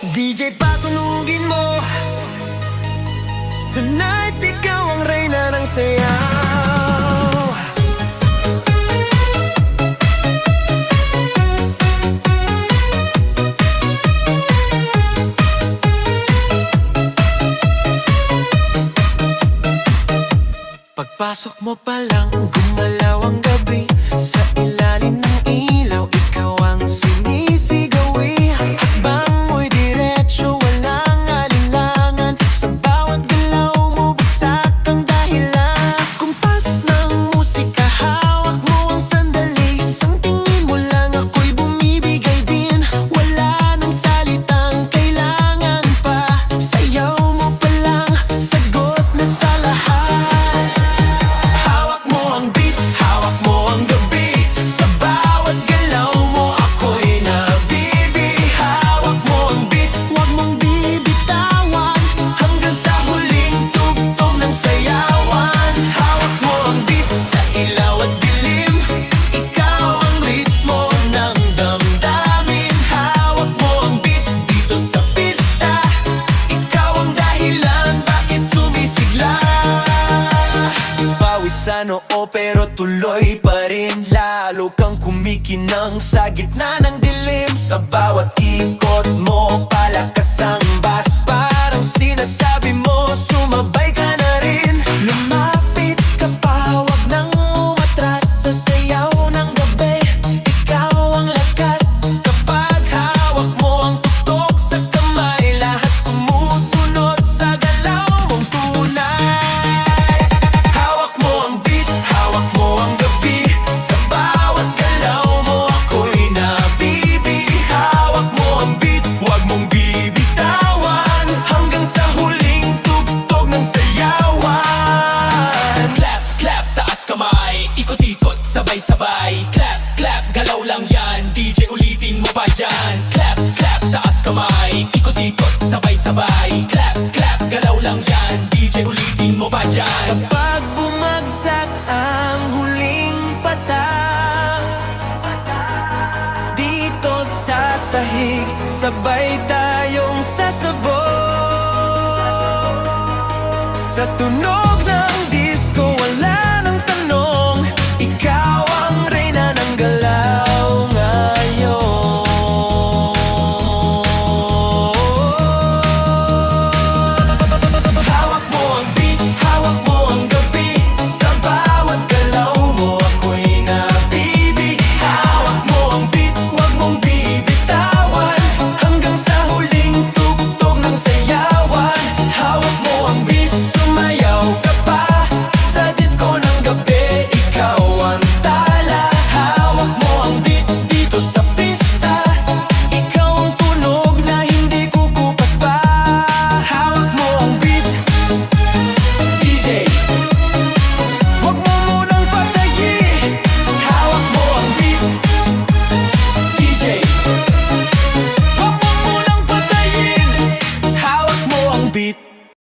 DJ patunugin mo. Tonight ikaw ang reyna ng sayaw. Pagpasok mo pa lang, gumalaw ang gabi. Sa ilalim ng ilaw, ikaw ang sinisigawi. Hakbang mo'y diretso, walang alinlangan. Sa bawat galaw mo, bagsak ang dahilan. Sa kumpas ng musika, hawak mo ang sandali. Isang tingin mo lang, ako'y bumibigay din. Wala nang salitang kailangan pa. Sayaw mo pa lang, sagot na sa lahat. Sa noo pero tuloy pa rin. Lalo kang kumikinang sa gitna ng dilim. Sa bawat ikot mo, palakas ang bass. Parang sinasabi mo, sumabay ka na rin. Lumapit ka pa, wag nang umatras. Sa sayaw ng gabi, ikaw ang lakas. Kapag hawak mo ang tuktok sa kamay, lahat sumusunod sa galaw mong tunay. Sabay-sabay, clap, clap, galaw lang yan. DJ ulitin mo pa dyan. Clap, clap, taas kamay. Ikot-ikot, sabay-sabay. Clap, clap, galaw lang yan. DJ ulitin mo pa dyan. Kapag bumagsak ang huling patak, dito sa sahig, sabay tayong sasabog sa tunog ng